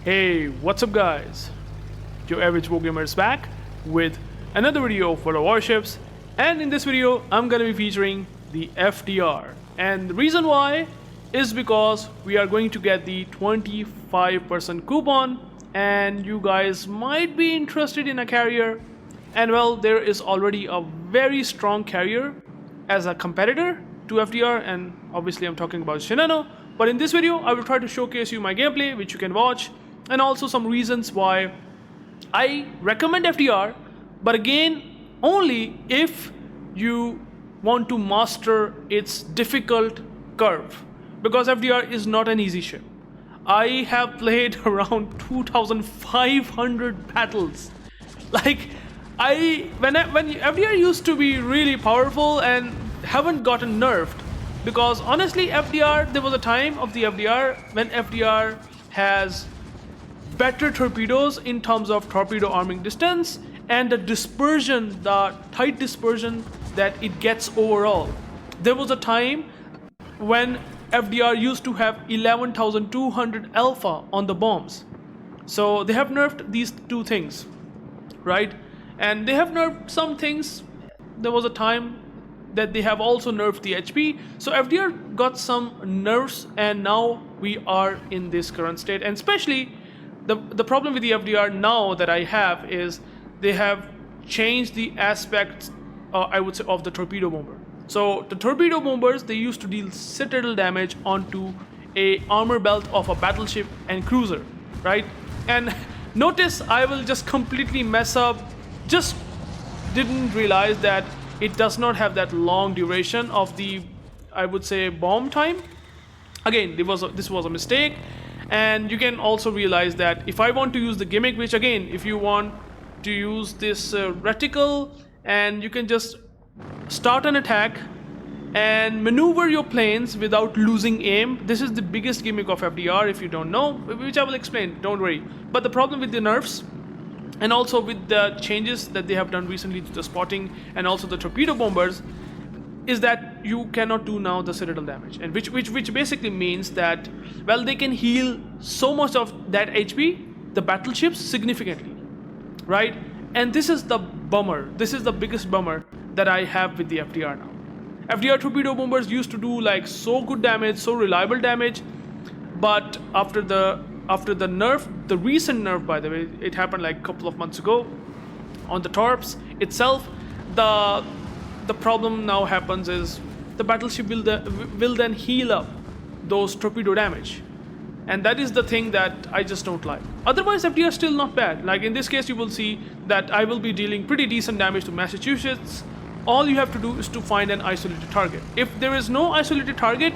Hey, what's up guys? UrAvgWarGamer is back with another video for the warships, and in this video I'm gonna be featuring the FDR. And the reason why is because we are going to get the 25% coupon, and you guys might be interested in a carrier, and well, there is already a very strong carrier as a competitor to FDR, and obviously I'm talking about Shinano. But in this video I will try to showcase you my gameplay, which you can watch, and also some reasons why I recommend FDR, but again only if you want to master its difficult curve, because FDR is not an easy ship. I have played around 2,500 battles. Like when FDR used to be really powerful and haven't gotten nerfed, because honestly FDR, there was a time of the FDR when FDR has better torpedoes in terms of torpedo arming distance and the dispersion, the tight dispersion that it gets overall. There was a time when FDR used to have 11,200 alpha on the bombs. So they have nerfed these two things, right? And they have nerfed some things. There was a time that they have also nerfed the HP. So FDR got some nerfs, and now we are in this current state. And especially the problem with the FDR now that I have is they have changed the aspects, I would say, of the torpedo bomber. So the torpedo bombers, they used to deal citadel damage onto a armor belt of a battleship and cruiser, right? And notice I will just completely mess up, just didn't realize that it does not have that long duration of the, I would say, bomb time. Again, this was a mistake. And you can also realize that if I want to use the gimmick, which again, if you want to use this reticle, and you can just start an attack and maneuver your planes without losing aim. This is the biggest gimmick of FDR, if you don't know, which I will explain, don't worry. But the problem with the nerfs, and also with the changes that they have done recently to the spotting and also the torpedo bombers, is that you cannot do now the citadel damage, and which basically means that, well, they can heal so much of that HP, the battleships, significantly, right? And this is the bummer, this is the biggest bummer that I have with the FDR now. FDR torpedo bombers used to do like so good damage, so reliable damage, but after the nerf, the recent nerf, by the way, it happened like a couple of months ago on the torps itself, the problem now happens is the battleship will then heal up those torpedo damage, and that is the thing that I just don't like. Otherwise FDR is still not bad. Like in this case, you will see that I will be dealing pretty decent damage to Massachusetts. All you have to do is to find an isolated target. If there is no isolated target,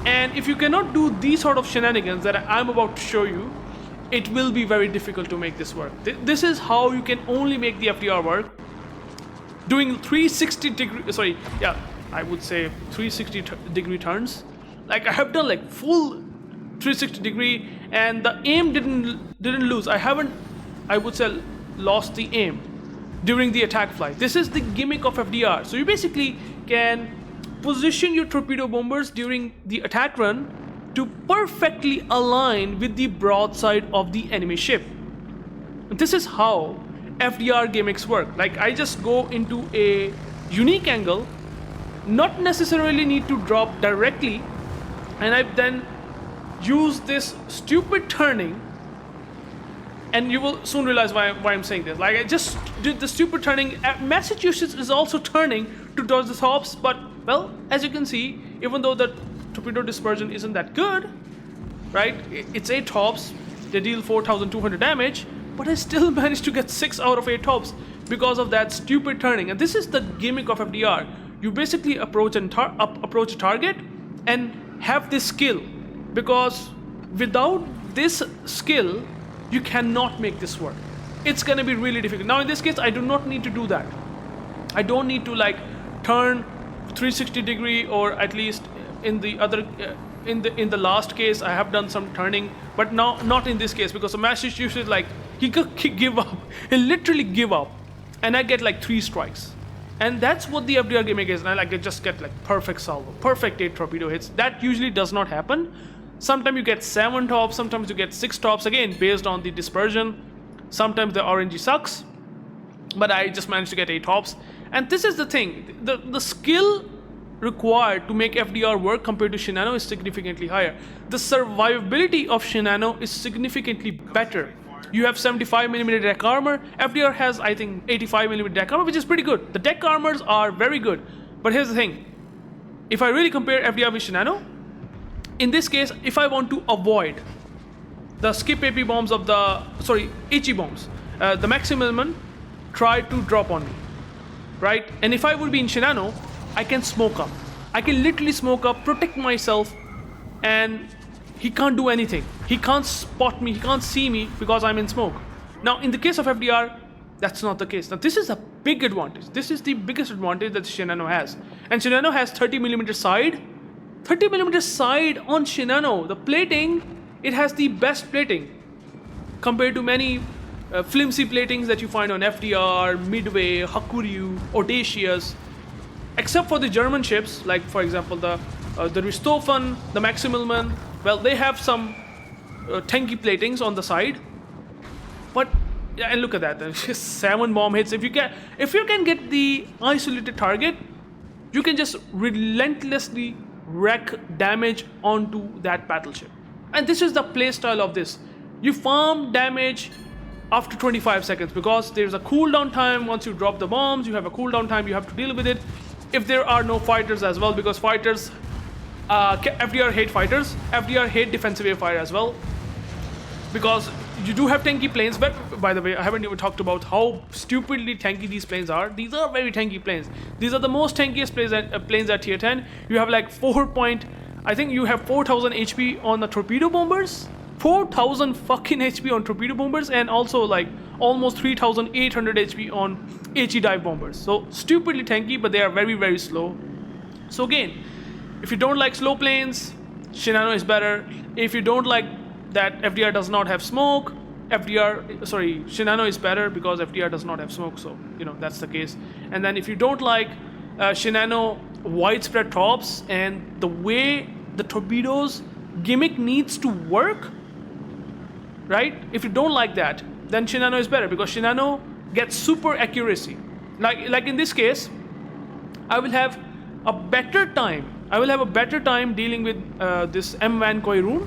and if you cannot do these sort of shenanigans that I'm about to show you, it will be very difficult to make this work. This is how you can only make the FDR work. Doing 360 degree turns. Like I have done like full 360 degree, and the aim didn't lose. I would say, lost the aim during the attack flight. This is the gimmick of FDR. So you basically can position your torpedo bombers during the attack run to perfectly align with the broadside of the enemy ship. And this is how FDR gimmicks work. Like I just go into a unique angle, not necessarily need to drop directly, and I then use this stupid turning, and you will soon realize why I'm saying this. Like I just did the stupid turning. Massachusetts is also turning to dodge the tops, but well, as you can see, even though the torpedo dispersion isn't that good, right? It's 8 tops, they deal 4,200 damage, but I still managed to get 6 out of 8 tops because of that stupid turning. And this is the gimmick of FDR. You basically approach a target and have this skill, because without this skill you cannot make this work. It's gonna be really difficult. Now in this case I do not need to do that. I don't need to like turn 360 degree, or at least in the other in the last case I have done some turning, but not in this case, because the Massachusetts, like he could give up, he literally give up, and I get like 3 strikes. And that's what the FDR gimmick is. And I just get like perfect salvo, perfect 8 torpedo hits. That usually does not happen. Sometimes you get 7 tops, sometimes you get 6 tops, again based on the dispersion. Sometimes the RNG sucks, but I just managed to get 8 tops. And this is the thing, the skill required to make FDR work compared to Shinano is significantly higher. The survivability of Shinano is significantly better. You have 75mm deck armor, FDR has I think 85mm deck armor, which is pretty good. The deck armors are very good, but here's the thing, if I really compare FDR with Shinano, in this case, if I want to avoid the skip AP bombs of HE bombs, the maximum try to drop on me, right? And if I would be in Shinano, I can smoke up. I can literally smoke up, protect myself, and he can't do anything. He can't spot me, he can't see me because I'm in smoke. Now, in the case of FDR, that's not the case. Now, this is a big advantage. This is the biggest advantage that Shinano has. And Shinano has 30mm side. 30mm side on Shinano. The plating, it has the best plating compared to many flimsy platings that you find on FDR, Midway, Hakuryu, Audacious. Except for the German ships, like for example the Richthofen, the Maximilian, well, they have some tanky platings on the side. But yeah, and look at that, just 7 bomb hits. If you can get the isolated target, you can just relentlessly wreak damage onto that battleship. And this is the playstyle of this. You farm damage after 25 seconds because there's a cooldown time. Once you drop the bombs, you have a cooldown time, you have to deal with it. If there are no fighters as well, because fighters, FDR hate fighters, FDR hate defensive air fire as well, because you do have tanky planes. But by the way, I haven't even talked about how stupidly tanky these planes are. These are very tanky planes. These are the most tankiest planes at tier 10. You have like I think you have 4,000 HP on the torpedo bombers, 4,000 fucking HP on torpedo bombers, and also like almost 3,800 HP on HE dive bombers. So stupidly tanky, but they are very, very slow. So again, if you don't like slow planes, Shinano is better. If you don't like that FDR does not have smoke, Shinano is better because FDR does not have smoke. So you know that's the case. And then if you don't like Shinano widespread tops and the way the torpedoes gimmick needs to work, right? If you don't like that, then Shinano is better because Shinano gets super accuracy. Like in this case, I will have a better time. I will have a better time dealing with this M1 Koirun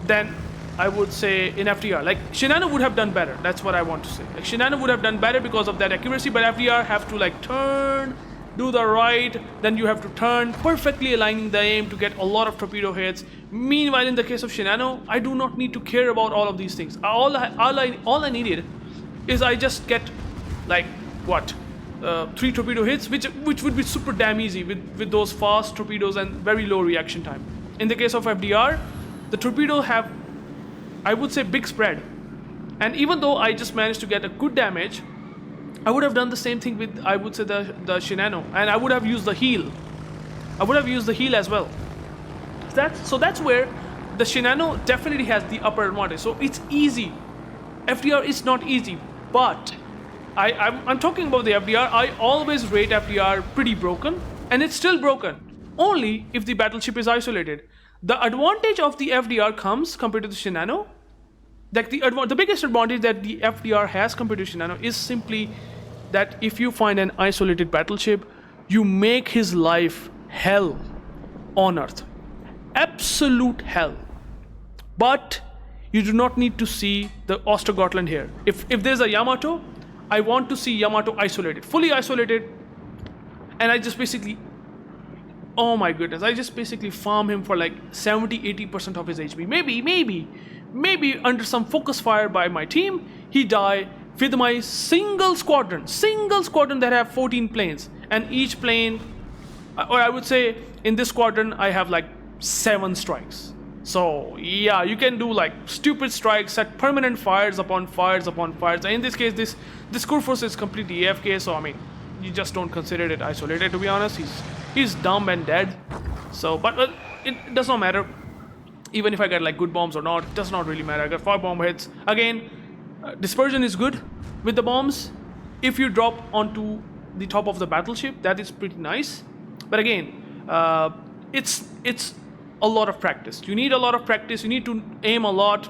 than I would say in FDR. Like Shinano would have done better. That's what I want to say. Like Shinano would have done better because of that accuracy, but FDR have to like turn, do the right, then you have to turn, perfectly aligning the aim to get a lot of torpedo hits. Meanwhile, in the case of Shinano, I do not need to care about all of these things. All I needed is I just get like what 3 torpedo hits, which would be super damn easy with those fast torpedoes and very low reaction time. In the case of FDR, the torpedo have, I would say, big spread, and even though I just managed to get a good damage, I would have done the same thing with, I would say, the Shinano, and I would have used the heal. I would have used the heal as well. So that's where the Shinano definitely has the upper advantage. So it's easy. FDR is not easy, but I'm talking about the FDR. I always rate FDR pretty broken, and it's still broken only if the battleship is isolated. The advantage of the FDR comes compared to the Shinano. Like the biggest advantage that the FDR has compared to Shinano is simply that if you find an isolated battleship, you make his life hell on Earth. Absolute hell. But you do not need to see the Ostergotland here. If there's a Yamato, I want to see Yamato isolated, fully isolated, and I just basically, oh my goodness, I just basically farm him for like 70-80% of his HP. Maybe under some focus fire by my team, he die with my single squadron that have 14 planes, and each plane, or I would say in this squadron, I have like 7 strikes. So yeah, you can do like stupid strikes, set permanent fires upon fires upon fires. In this case, this core force is completely AFK, so I mean, you just don't consider it isolated, to be honest. He's dumb and dead. So, but it does not matter. Even if I get like good bombs or not, it does not really matter. I got 5 bomb hits. Again, dispersion is good with the bombs. If you drop onto the top of the battleship, that is pretty nice. But again, it's a lot of practice. You need a lot of practice. You need to aim a lot.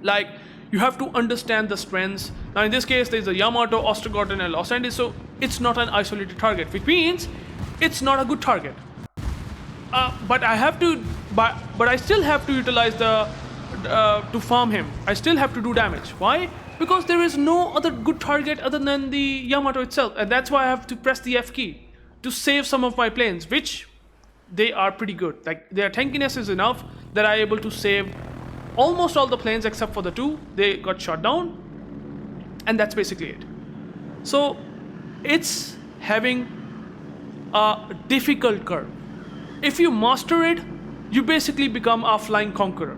Like, you have to understand the strengths. Now in this case, there's a Yamato, Ostergotten, and Los Andes, so it's not an isolated target, which means it's not a good target. But I still have to utilize to farm him. I still have to do damage. Why? Because there is no other good target other than the Yamato itself, and that's why I have to press the F key to save some of my planes, which they are pretty good. Like, their tankiness is enough that I'm able to save almost all the planes except for the 2. They got shot down, and that's basically it. So it's having a difficult curve. If you master it, you basically become a flying conqueror,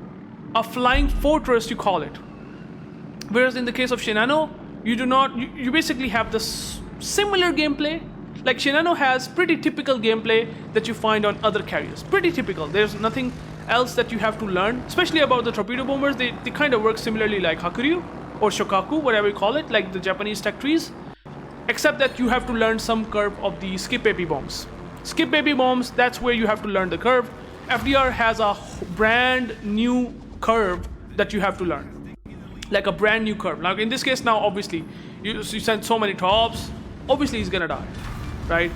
a flying fortress, you call it. Whereas in the case of Shinano, you do not. You basically have this similar gameplay. Like, Shinano has pretty typical gameplay that you find on other carriers. Pretty typical. There's nothing else that you have to learn, especially about the torpedo bombers. They kind of work similarly like Hakuryu or Shokaku, whatever you call it, like the Japanese tech trees, except that you have to learn some curve of the skip AP bombs. Skip AP bombs, that's where you have to learn the curve. FDR has a brand new curve that you have to learn, like a brand new curve. Like in this case now, obviously, you send so many tops, obviously he's gonna die, right?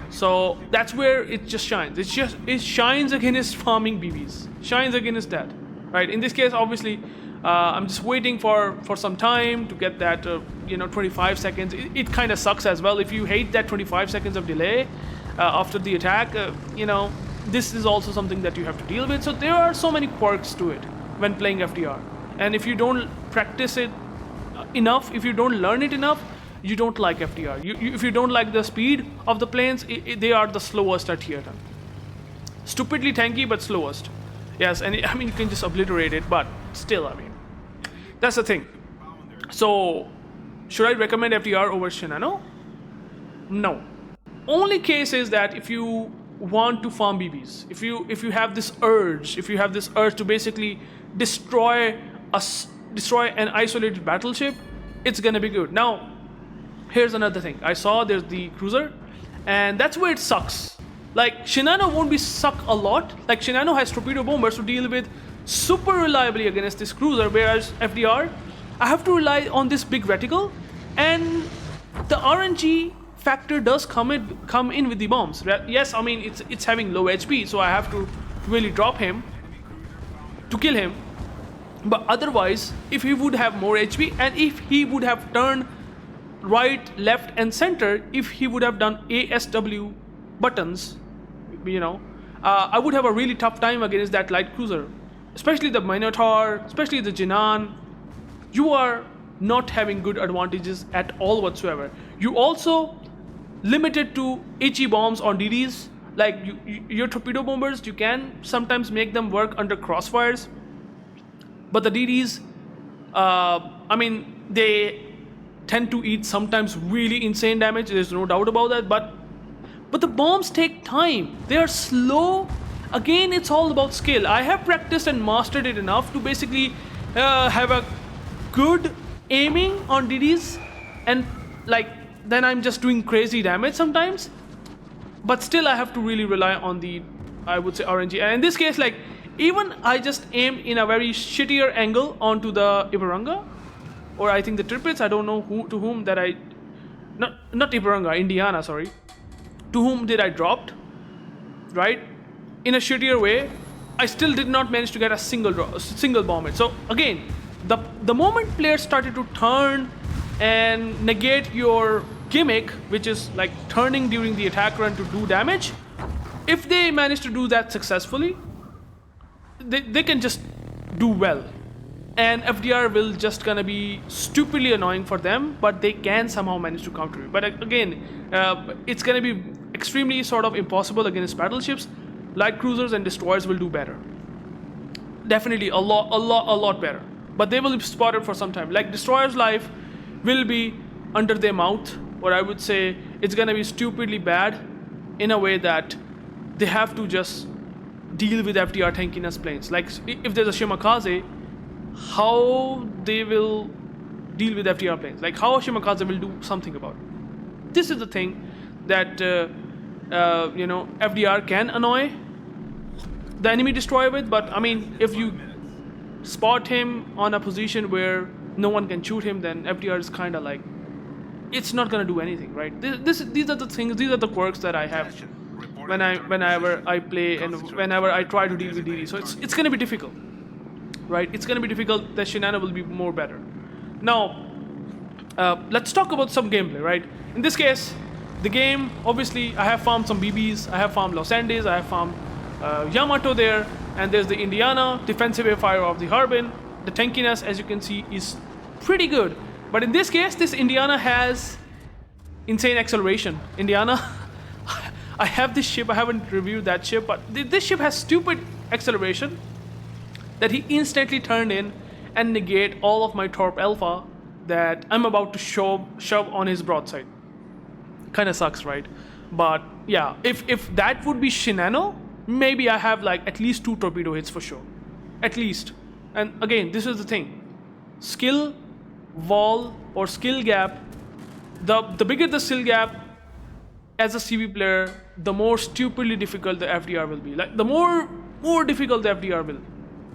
So that's where it just shines. It shines against farming BBs, shines against that, right? In this case, obviously, I'm just waiting for some time to get that 25 seconds. It kind of sucks as well if you hate that 25 seconds of delay after the attack. This is also something that you have to deal with. So there are so many quirks to it when playing FDR, and if you don't practice it enough, if you don't learn it enough, you don't like FDR. If you don't like the speed of the planes, they are the slowest at T10. Stupidly tanky, but slowest. Yes, and I mean, you can just obliterate it, but still, I mean, that's the thing. So, should I recommend FDR over Shinano? No. Only case is that if you want to farm BBs, if you have this urge, to basically destroy an isolated battleship, it's gonna be good. Now, here's another thing. I saw there's the cruiser, and that's where it sucks. Like, Shinano won't be suck a lot. Like, Shinano has torpedo bombers to deal with super reliably against this cruiser, whereas FDR, I have to rely on this big reticle, and the RNG factor does come in with the bombs. Yes, I mean, it's having low HP, so I have to really drop him to kill him. But otherwise, if he would have more HP, and if he would have turned right, left, and center, if he would have done ASW buttons, I would have a really tough time against that light cruiser, especially the Minotaur, especially the Jinan. You are not having good advantages at all whatsoever. You also limited to HE bombs on DDs. Like, your torpedo bombers, you can sometimes make them work under crossfires, but the DDs, they tend to eat sometimes really insane damage. There's no doubt about that, but the bombs take time. They are slow. Again, it's all about skill. I have practiced and mastered it enough to basically have a good aiming on DDs, and then I'm just doing crazy damage sometimes, but still I have to really rely on the, I would say, RNG. And in this case, even I just aim in a very shittier angle onto the Ibaranga, or I think the Tirpitz. I don't know to whom that I, not Ibaranga, Indiana, sorry. To whom did I dropped, right? In a shittier way, I still did not manage to get a single bomb hit. So again, the moment players started to turn and negate your gimmick, which is like turning during the attack run to do damage, if they manage to do that successfully, they can just do well. And FDR will just gonna be stupidly annoying for them, but they can somehow manage to counter it. But again, it's gonna be extremely sort of impossible against battleships. Light cruisers and destroyers will do better. Definitely a lot better. But they will be spotted for some time. Like, destroyer's life will be under their mouth, or I would say it's gonna be stupidly bad in a way that they have to just deal with FDR tankiness planes. Like, if there's a Shimakaze, how they will deal with FDR planes, like how Shimakaze will do something about it. This is the thing that FDR can annoy, the enemy destroyer with, but I mean, if you spot him on a position where no one can shoot him, then FDR is kind of like, it's not gonna do anything, right? These are the things, these are the quirks that I have whenever I play and whenever I try to deal with DD. So it's gonna be difficult, right? It's gonna be difficult. The Shinano will be more better. Now, let's talk about some gameplay, right? In this case, the game, obviously, I have farmed some BBs, I have farmed Los Andes, I have farmed Yamato there, and there's the Indiana, defensive air fire of the Harbin. The tankiness, as you can see, is pretty good. But in this case, this Indiana has insane acceleration. Indiana, I have this ship, I haven't reviewed that ship, but this ship has stupid acceleration that he instantly turned in and negate all of my Torp Alpha that I'm about to shove on his broadside. Kind of sucks, right? But yeah, if that would be Shinano, maybe I have like at least 2 torpedo hits for sure. At least. And again, this is the thing. Skill wall or skill gap, the bigger the skill gap as a CV player, the more stupidly difficult the FDR will be. Like the more difficult the FDR will.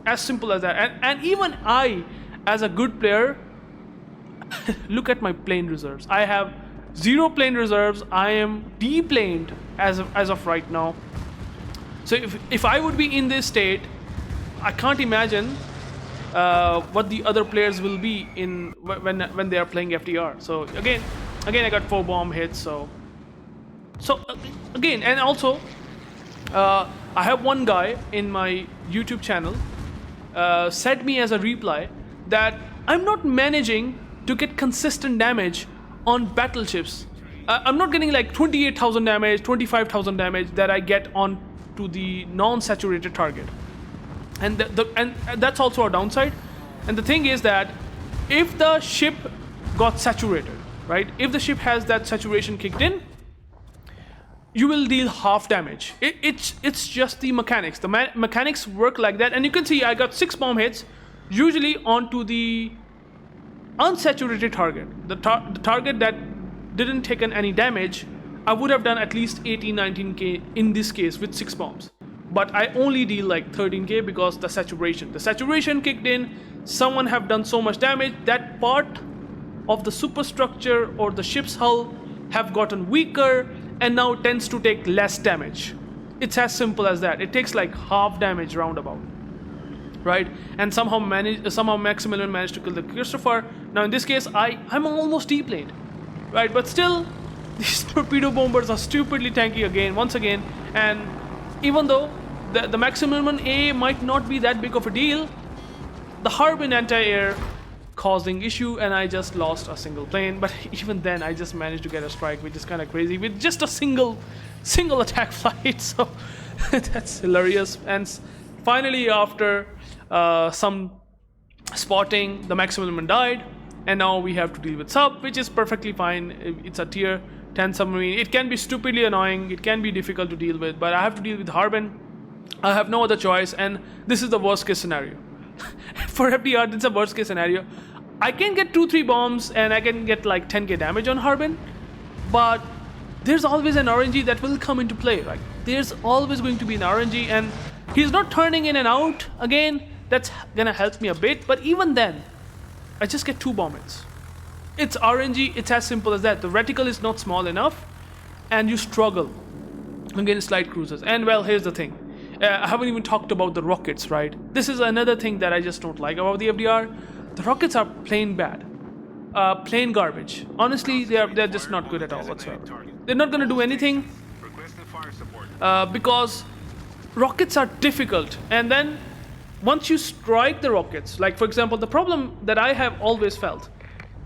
As simple as that. And even I, as a good player, look at my plane reserves. I have 0 plane reserves. I am deplaned as of right now. So if I would be in this state, I can't imagine what the other players will be in when they are playing FDR. So again I got 4 bomb hits. So again, and also I have one guy in my YouTube channel said me as a reply that I'm not managing to get consistent damage on battleships. I'm not getting like 28,000 damage, 25,000 damage that I get on to the non-saturated target. And that's also a downside. And the thing is that if the ship got saturated, right? If the ship has that saturation kicked in, you will deal half damage. It's just the mechanics. The mechanics work like that. And you can see I got 6 bomb hits, usually onto the unsaturated target. The target that didn't take any damage, I would have done at least 18-19k in this case with 6 bombs. But I only deal like 13k because the saturation kicked in. Someone have done so much damage that part of the superstructure or the ship's hull have gotten weaker and now tends to take less damage. It's as simple as that. It takes like half damage roundabout, right? And somehow Maximilian managed to kill the Christopher. Now in this case, I'm almost deplaned, right? But still, these torpedo bombers are stupidly tanky once again. And even though the Maximilian A might not be that big of a deal, the Harbin anti-air causing issue, and I just lost a single plane. But even then, I just managed to get a strike, which is kind of crazy with just a single attack flight. So that's hilarious. And finally, after some spotting, the Maximilian died, and now we have to deal with sub, which is perfectly fine. It's a tier 10 submarine. It can be stupidly annoying. It can be difficult to deal with, but I have to deal with Harbin. I have no other choice, and this is the worst case scenario. For FDR, this is a worst case scenario. I can get 2-3 bombs and I can get like 10k damage on Harbin, but there's always an RNG that will come into play, right? There's always going to be an RNG, and he's not turning in and out again. That's gonna help me a bit, but even then, I just get 2 bomb hits. It's RNG, it's as simple as that. The reticle is not small enough, and you struggle against light cruisers. And well, here's the thing. I haven't even talked about the rockets, right? This is another thing that I just don't like about the FDR. The rockets are plain bad. Plain garbage. Honestly, they're just not good at all whatsoever. They're not gonna do anything because rockets are difficult. And then once you strike the rockets, like for example, the problem that I have always felt,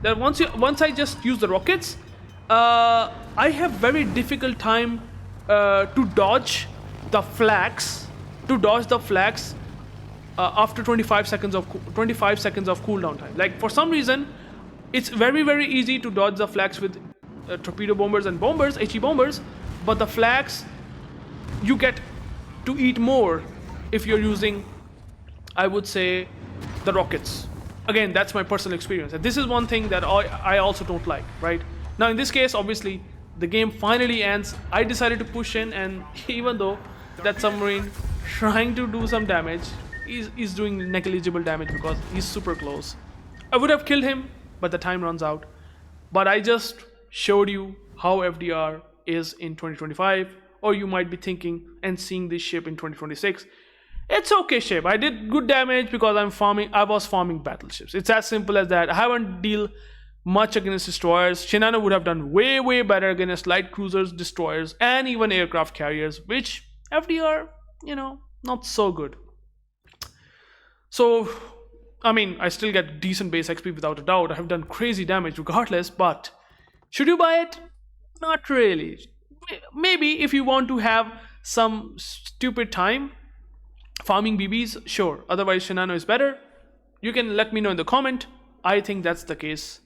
that once I just use the rockets, I have very difficult time to dodge the flags. After 25 seconds of cooldown time. Like for some reason, it's very easy to dodge the flags with torpedo bombers and bombers, HE bombers, but the flags you get to eat more if you're using, I would say, the rockets. Again, that's my personal experience, and this is one thing that I also don't like, right? Now in this case, obviously, the game finally ends. I decided to push in, and even though that submarine trying to do some damage. He's doing negligible damage because he's super close. I would have killed him, but the time runs out. But I just showed you how FDR is in 2025, or you might be thinking and seeing this ship in 2026. It's okay ship. I did good damage because I was farming battleships. It's as simple as that. I haven't deal much against destroyers. Shinano would have done way better against light cruisers, destroyers, and even aircraft carriers, which FDR, not so good. So, I mean, I still get decent base XP without a doubt. I have done crazy damage regardless, but should you buy it? Not really. Maybe if you want to have some stupid time farming BBs, sure. Otherwise, Shinano is better. You can let me know in the comment. I think that's the case.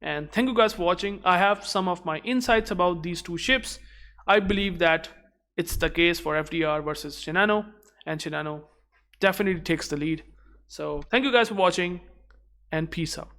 And thank you guys for watching. I have some of my insights about these two ships. I believe that it's the case for FDR versus Shinano, and Shinano definitely takes the lead. So thank you guys for watching, and peace out.